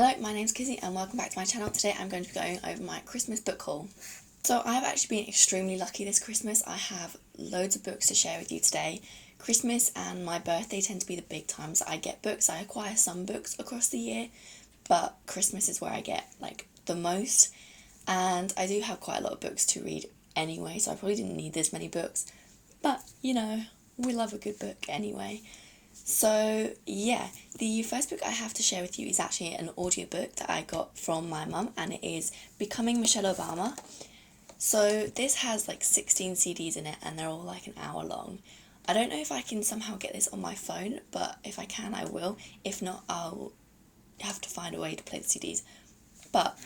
Hello, my name's Kizzy and welcome back to my channel. Today I'm going to be going over my Christmas book haul. So I've actually been extremely lucky this Christmas. I have loads of books to share with you today. Christmas and my birthday tend to be the big times that I get books. I acquire some books across the year, but Christmas is where I get the most. And I do have quite a lot of books to read anyway, so I probably didn't need this many books. But, you know, we love a good book anyway. So yeah, the first book I have to share with you is actually an audiobook that I got from my mum, and it is Becoming Michelle Obama. So this has 16 CDs in it and they're all an hour long. I don't know if I can somehow get this on my phone, but if I can I will. If not, I'll have to find a way to play the CDs. But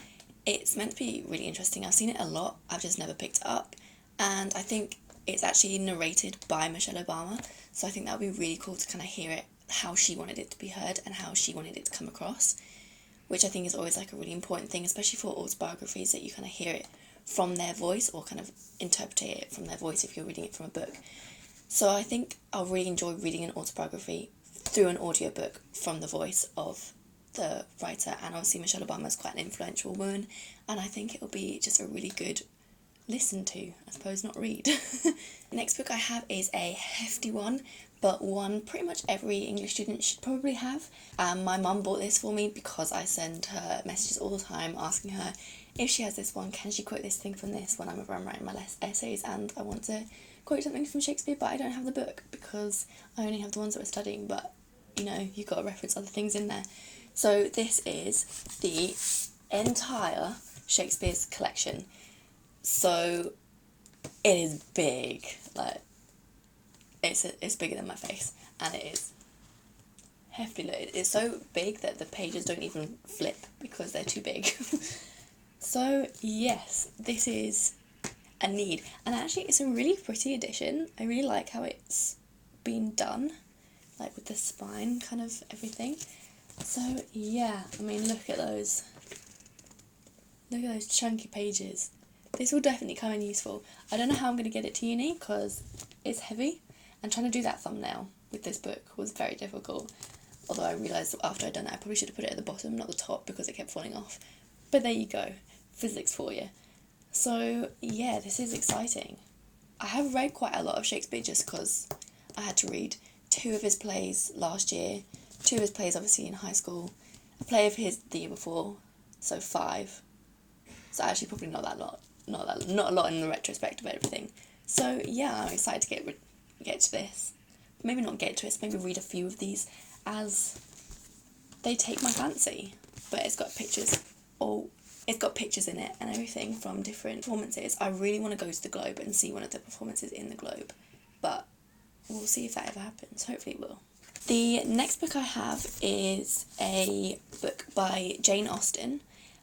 it's meant to be really interesting. I've seen it a lot, I've just never picked it up, and I think it's actually narrated by Michelle Obama, so I think that would be really cool to kind of hear it, how she wanted it to be heard and how she wanted it to come across, which I think is always a really important thing, especially for autobiographies, that you kind of hear it from their voice or kind of interpret it from their voice if you're reading it from a book. So I think I'll really enjoy reading an autobiography through an audiobook from the voice of the writer, and obviously Michelle Obama is quite an influential woman, and I think it'll be just a really good listen to, I suppose, not read. The next book I have is a hefty one, but one pretty much every English student should probably have. My mum bought this for me because I send her messages all the time asking her if she has this one, can she quote this thing from this whenever I'm writing my essays, and I want to quote something from Shakespeare, but I don't have the book because I only have the ones that we're studying, but you know, you've got to reference other things in there. So this is the entire Shakespeare's collection. So it is big, it's bigger than my face, and it is hefty. It's so big that the pages don't even flip because they're too big. So yes, this is a need, and actually it's a really pretty edition. I really like how it's been done, with the spine, kind of everything. So yeah, I mean, look at those chunky pages. This will definitely come in useful. I don't know how I'm going to get it to uni because it's heavy, and trying to do that thumbnail with this book was very difficult. Although I realised after I'd done it, I probably should have put it at the bottom, not the top, because it kept falling off. But there you go, physics for you. So yeah, this is exciting. I have read quite a lot of Shakespeare just because I had to read 2 of his plays last year, 2 of his plays obviously in high school, a play of his the year before, so 5. So actually probably not a lot in the retrospect of everything. So yeah, I'm excited to get to this. Maybe not get to it, maybe read a few of these as they take my fancy. But it's got pictures in it and everything from different performances. I really want to go to the Globe and see one of the performances in the Globe, but we'll see if that ever happens. Hopefully it will. The next book I have is a book by Jane Austen,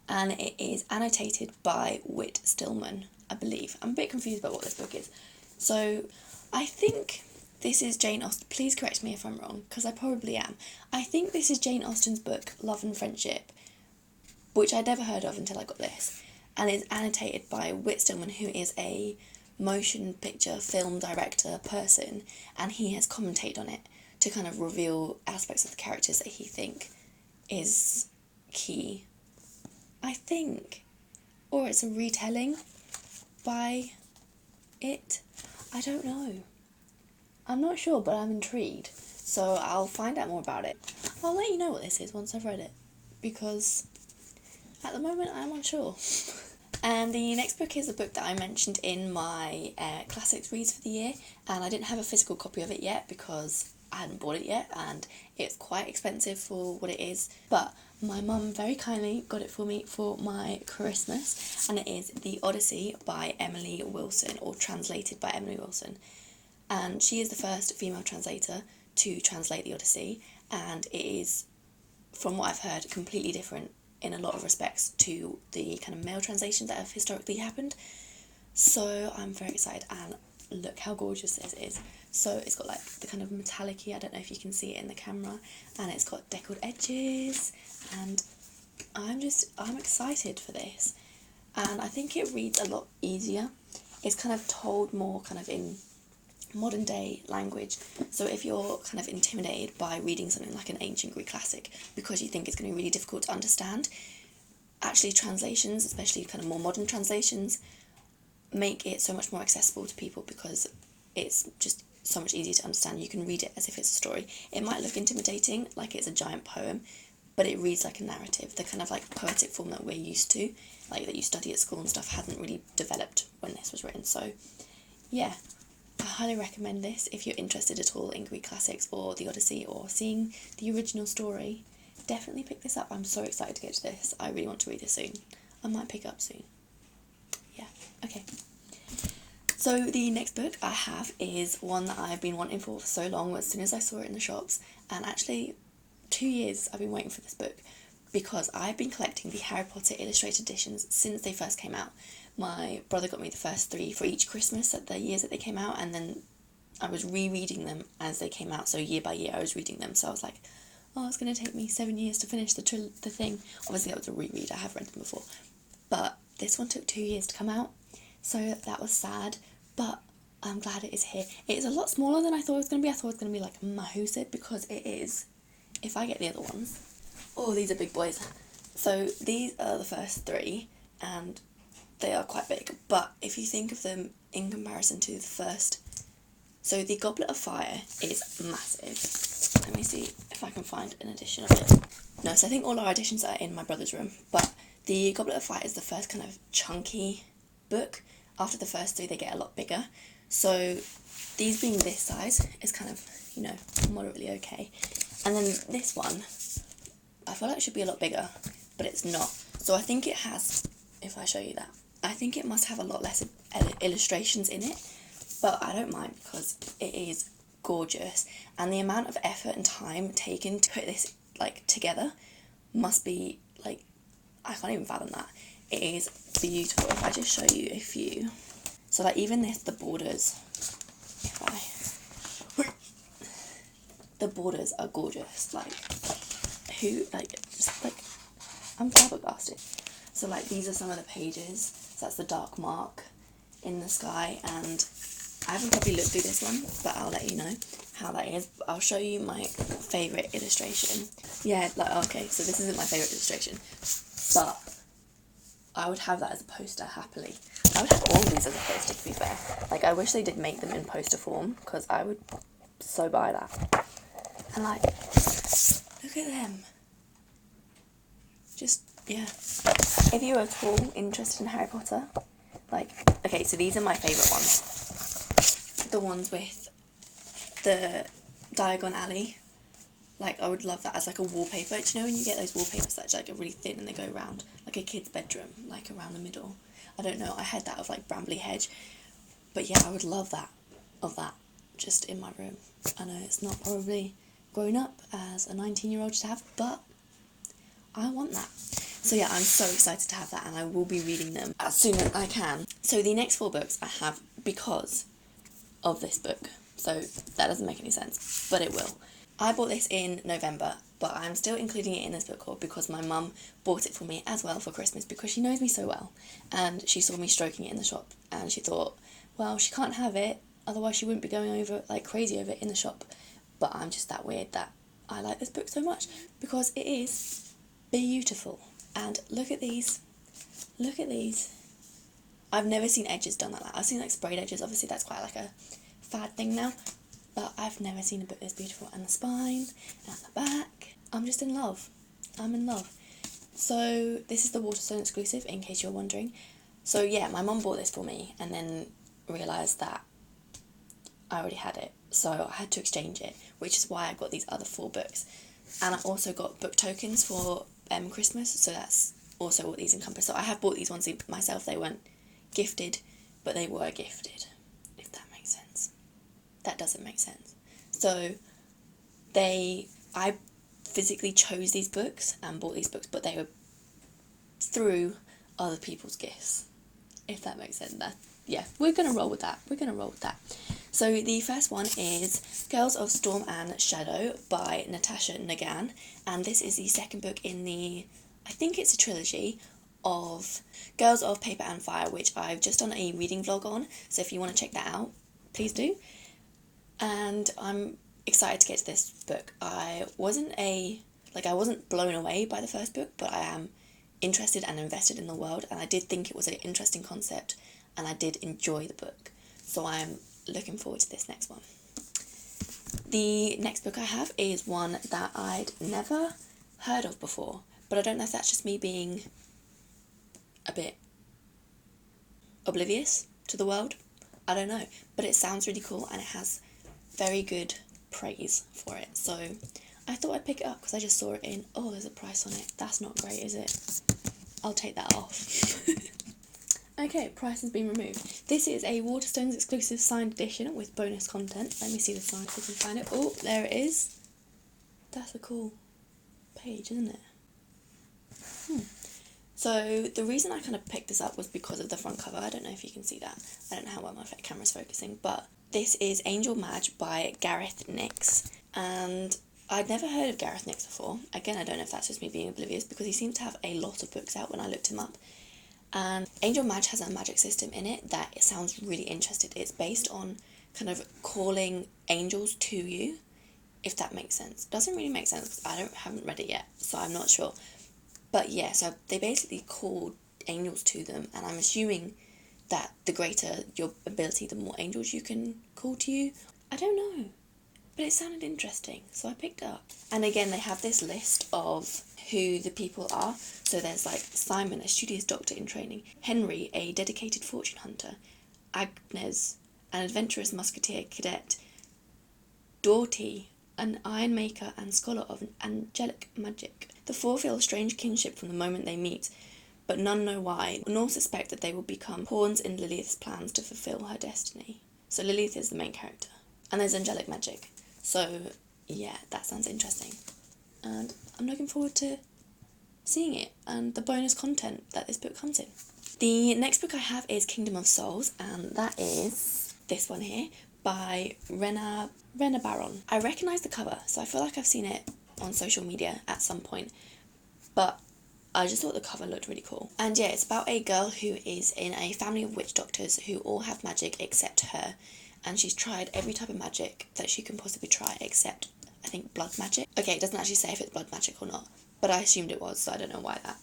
and it is annotated by Whit Stillman, I believe. I'm a bit confused about what this book is. So I think this is Jane Austen. Please correct me if I'm wrong, because I probably am. I think this is Jane Austen's book, Love and Friendship, which I'd never heard of until I got this, and is annotated by Whit Stillman, who is a motion picture film director person, and he has commentated on it to kind of reveal aspects of the characters that he think is key, I think, or it's a retelling by it. I don't know. I'm not sure, but I'm intrigued, so I'll find out more about it. I'll let you know what this is once I've read it, because at the moment I'm unsure. And the next book is a book that I mentioned in my classics reads for the year, and I didn't have a physical copy of it yet because I hadn't bought it yet, and it's quite expensive for what it is, but my mum very kindly got it for me for my Christmas, and it is The Odyssey by Emily Wilson, or translated by Emily Wilson. And she is the first female translator to translate the Odyssey, and it is, from what I've heard, completely different in a lot of respects to the kind of male translations that have historically happened. So I'm very excited, and look how gorgeous this is. So it's got the kind of metallic-y, I don't know if you can see it in the camera, and it's got deckled edges, and I'm excited for this. And I think it reads a lot easier. It's kind of told more kind of in modern day language. So if you're kind of intimidated by reading something like an ancient Greek classic because you think it's going to be really difficult to understand, actually translations, especially kind of more modern translations, make it so much more accessible to people because it's just so much easier to understand. You can read it as if it's a story. It might look intimidating, like it's a giant poem, but it reads like a narrative. The kind of like poetic form that we're used to, like that you study at school and stuff, hadn't really developed when this was written. So yeah, I highly recommend this if you're interested at all in Greek classics or the Odyssey or seeing the original story. Definitely pick this up. I'm so excited to get to this. I really want to read this soon. I might pick it up soon. Yeah, okay. So the next book I have is one that I've been wanting for so long, as soon as I saw it in the shops, and actually 2 years I've been waiting for this book because I've been collecting the Harry Potter illustrated editions since they first came out. My brother got me the first 3 for each Christmas at the years that they came out, and then I was rereading them as they came out, so year by year I was reading them. So I was like, oh, it's going to take me 7 years to finish the thing. Obviously that was a reread, I have read them before, but this one took 2 years to come out, so that was sad, but I'm glad it is here. It is a lot smaller than I thought it was going to be. I thought it was going to be like massive, because it is, if I get the other ones. Oh, these are big boys. So these are the first 3, and they are quite big, but if you think of them in comparison to the first, so the Goblet of Fire is massive. Let me see if I can find an edition of it. No, so I think all our editions are in my brother's room, but the Goblet of Fire is the first kind of chunky book. After the first 3, they get a lot bigger. So these being this size is kind of, you know, moderately okay. And then this one, I feel like it should be a lot bigger, but it's not. So I think it has, if I show you that, I think it must have a lot less illustrations in it, but I don't mind because it is gorgeous. And the amount of effort and time taken to put this like together must be like, I can't even fathom that. It is beautiful. If I just show you a few. So like even this, the borders, the borders are gorgeous. Like I'm flabbergasted. So like these are some of the pages. So that's the dark mark in the sky, and I haven't probably looked through this one, but I'll let you know how that is. I'll show you my favourite illustration. Yeah, like okay, so this isn't my favourite illustration, but I would have that as a poster happily. I would have all of these as a poster, to be fair. Like, I wish they did make them in poster form, because I would so buy that. And like, look at them. Just, yeah. If you're at all interested in Harry Potter, like, okay, so these are my favourite ones. The ones with the Diagon Alley. Like, I would love that as like a wallpaper. Do you know when you get those wallpapers that's like really thin and they go around, like a kid's bedroom, like around the middle? I don't know, I had that of like Brambley Hedge. But yeah, I would love that, of that, just in my room. I know it's not probably grown up as a 19-year-old should have, but I want that. So yeah, I'm so excited to have that, and I will be reading them as soon as I can. So the next 4 books I have because of this book. So that doesn't make any sense, but it will. I bought this in November, but I'm still including it in this book haul because my mum bought it for me as well for Christmas, because she knows me so well, and she saw me stroking it in the shop, and she thought, well, she can't have it, otherwise she wouldn't be going over like crazy over it in the shop. But I'm just that weird that I like this book so much because it is beautiful. And look at these. Look at these. I've never seen edges done like that. I've seen like sprayed edges. Obviously that's quite like a fad thing now. But I've never seen a book this beautiful. And the spine, and the back. I'm just in love. I'm in love. So this is the Waterstone exclusive, in case you're wondering. So yeah, my mum bought this for me and then realised that I already had it. So I had to exchange it, which is why I got these other 4 books. And I also got book tokens for Christmas, so that's also what these encompass. So I have bought these ones myself. They weren't gifted, but they were gifted, if that makes sense. That doesn't make sense. So I physically chose these books and bought these books, but they were through other people's gifts, if that makes sense. Yeah, we're going to roll with that. So the first one is Girls of Storm and Shadow by Natasha Nagan, and this is the second book in the, I think it's a trilogy of Girls of Paper and Fire, which I've just done a reading vlog on, so if you want to check that out, please do. and I'm excited to get to this book. I wasn't blown away by the first book, but I am interested and invested in the world, and I did think it was an interesting concept, and I did enjoy the book. So I'm looking forward to this next one. The next book I have is one that I'd never heard of before, but I don't know if that's just me being a bit oblivious to the world. I don't know, but it sounds really cool and it has very good praise for it. So I thought I'd pick it up because I just saw it in, oh, there's a price on it. That's not great, is it? I'll take that off. Okay, price has been removed. This is a Waterstones exclusive signed edition with bonus content. Let me see the sign if I can find it. Oh, there it is. That's a cool page, isn't it? So the reason I kind of picked this up was because of the front cover. I don't know if you can see that. I don't know how well my camera's focusing, but this is Angel Madge by Gareth Nix. And I'd never heard of Gareth Nix before. Again, I don't know if that's just me being oblivious because he seemed to have a lot of books out when I looked him up. And Angel Madge has a magic system in it that it sounds really interesting. It's based on kind of calling angels to you, if that makes sense. Doesn't really make sense because I haven't read it yet, so I'm not sure. But yeah, so they basically call angels to them, and I'm assuming that the greater your ability, the more angels you can call to you. I don't know, but it sounded interesting, so I picked it up. And again, they have this list of who the people are. So there's like Simon, a studious doctor in training, Henry, a dedicated fortune hunter, Agnes, an adventurous musketeer cadet, Doughty, an iron maker and scholar of angelic magic. The four feel a strange kinship from the moment they meet, but none know why, nor suspect that they will become pawns in Lilith's plans to fulfill her destiny. So Lilith is the main character. And there's angelic magic. So yeah, that sounds interesting. And I'm looking forward to seeing it and the bonus content that this book comes in. The next book I have is Kingdom of Souls, and that is this one here by Rena Barron. I recognise the cover, so I feel like I've seen it on social media at some point, but I just thought the cover looked really cool. And yeah, it's about a girl who is in a family of witch doctors who all have magic except her, and she's tried every type of magic that she can possibly try except, I think, blood magic. Okay, it doesn't actually say if it's blood magic or not, but I assumed it was, so I don't know why that.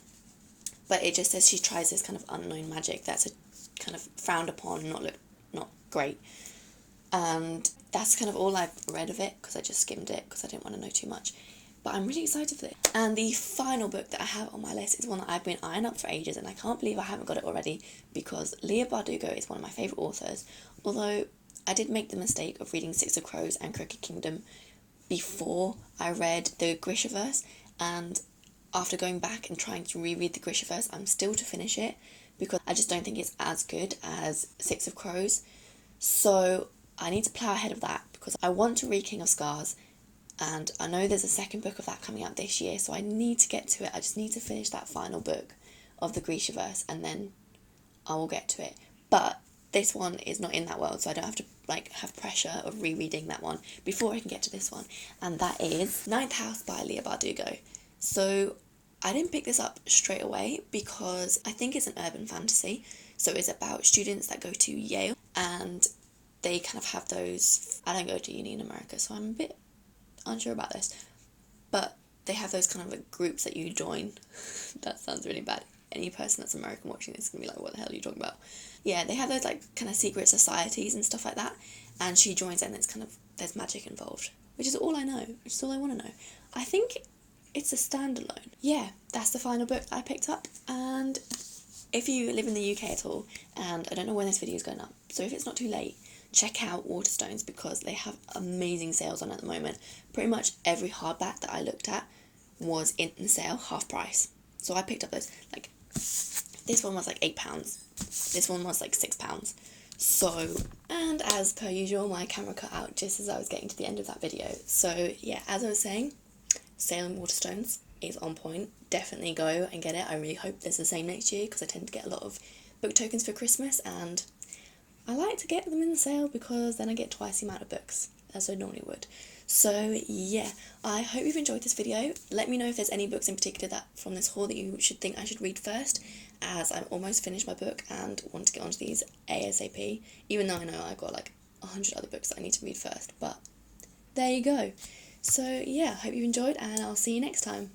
But it just says she tries this kind of unknown magic that's a kind of frowned upon, not great. And that's kind of all I've read of it, because I just skimmed it, because I didn't want to know too much. But I'm really excited for it. And the final book that I have on my list is one that I've been eyeing up for ages, and I can't believe I haven't got it already, because Leigh Bardugo is one of my favourite authors, although I did make the mistake of reading Six of Crows and Crooked Kingdom before I read the Grishaverse, and after going back and trying to reread the Grishaverse, I'm still to finish it, because I just don't think it's as good as Six of Crows. So I need to plough ahead of that, because I want to read King of Scars, and I know there's a second book of that coming out this year, so I need to get to it. I just need to finish that final book of the Grishaverse, and then I will get to it. But this one is not in that world, so I don't have to have pressure of rereading that one before I can get to this one, and that is Ninth House by Leigh Bardugo. So I didn't pick this up straight away because I think it's an urban fantasy, so it's about students that go to Yale, and they kind of have those, I don't go to uni in America, so I'm a bit unsure about this, but they have those kind of groups that you join. That sounds really bad. Any person that's American watching this is going to be like, what the hell are you talking about? Yeah, they have those kind of secret societies and stuff like that, and she joins and there's magic involved, which is all I know, which is all I want to know. I think it's a standalone. Yeah, that's the final book I picked up, and if you live in the UK at all, and I don't know when this video is going up, so if it's not too late, check out Waterstones, because they have amazing sales on at the moment. Pretty much every hardback that I looked at was in the sale, half price. So I picked up those, this one was £8, this one was £6. So, and as per usual, my camera cut out just as I was getting to the end of that video. So yeah, as I was saying, sale in Waterstones is on point. Definitely go and get it. I really hope there's the same next year, because I tend to get a lot of book tokens for Christmas, and I like to get them in the sale because then I get twice the amount of books as I normally would. So yeah, I hope you've enjoyed this video. Let me know if there's any books in particular that from this haul that you should think I should read first, as I'm almost finished my book and want to get onto these ASAP, even though I know I've got 100 other books that I need to read first, but there you go. So yeah, hope you enjoyed, and I'll see you next time.